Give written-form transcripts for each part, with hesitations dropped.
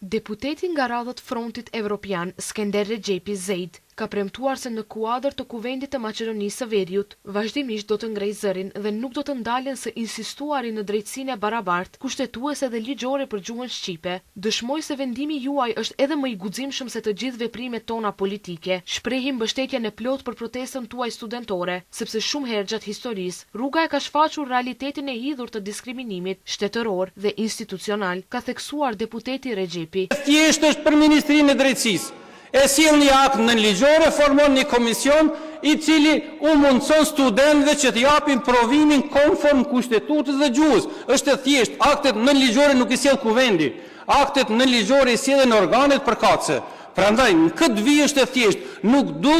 Deputeti nga radhët Frontit Evropian, Skender Recep Zeid, ka premtuar se në kuadër të Kuvendit të Maqedonisë së Veriut, vazhdimisht do të ngrej zërin dhe nuk do të ndalen së insistuari në drejtësinë e barabartë, kushtetuese dhe ligjore për gjuhën shqipe. Dëshmoj se vendimi juaj është edhe më i guximshëm se të gjithë veprimet tona politike. Shprehim mbështetjen e plotë për protestën tuaj studentore, sepse shumë herë gjatë historisë, rruga e ka shfaqur realitetin e hidhur të diskriminimit shtetëror dhe institucional, ka theksuar deputeti Recepi. Thjesht është për Ministrinë e Drejtësisë. E sjell një akt nënligjore, formon një komision i cili u mundson studentëve që të japin provimin konform kushtetutës dhe gjuhës. Është thjesht, aktet nënligjore nuk i sjell kuvendi. Aktet nënligjore i sjellin organet përkatëse. Prandaj, në këtë vijë është thjesht, nuk du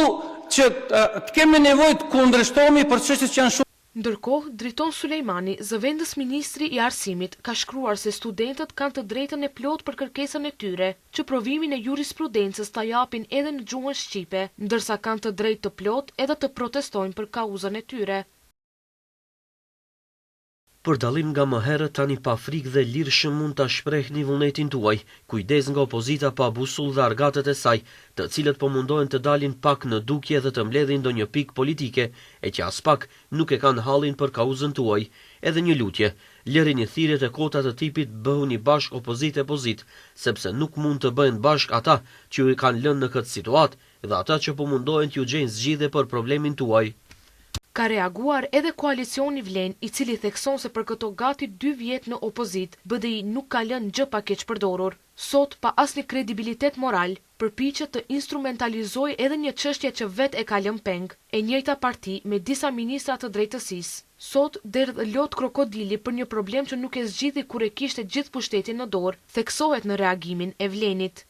që të kemi nevojë të kundërshtohemi për çështjet që janë shumë. Ndërkohë, Driton Sulejmani, zëvendës ministri i arsimit, ka shkruar se studentët kanë të drejtën e plotë për kërkesën e tyre, që provimin e jurisprudencës ta japin edhe në gjuhën shqipe, ndërsa kanë të drejtë të plotë edhe të protestojnë për kauzën e tyre. Për dallim nga më herët, tani pa frikë dhe lirshëm mund ta shprehni vullnetin tuaj, kujdes nga opozita pa busull dhe argatet e saj, të cilët po mundohen të dalin pak në dukje dhe të mbledhin ndonjë pikë politike, e që as pak nuk e kanë hallin për kauzën tuaj. Edhe një lutje, lërini thirrjet e kota të tipit bëhuni bashk opozitë, sepse nuk mund të bëhen bashk ata që ju kanë lënë në këtë situatë dhe ata që po mundohen t'ju gjejnë zgjidhje për problemin tuaj. Ka reaguar edhe koalicioni Vlen, i cili thekson se për këto gati 2 vjet në opozit, BDI nuk ka lënë gjë pa keq përdorur. Sot, pa asnjë kredibilitet moral, përpiqet të instrumentalizojë edhe një çështje që vetë e ka lënë peng, e njëjta parti me disa ministra të drejtësisë. Sot derdh lot krokodili për një problem që nuk e zgjidhi kur e kishte gjithë pushtetin në dorë, theksohet në reagimin e Vlenit.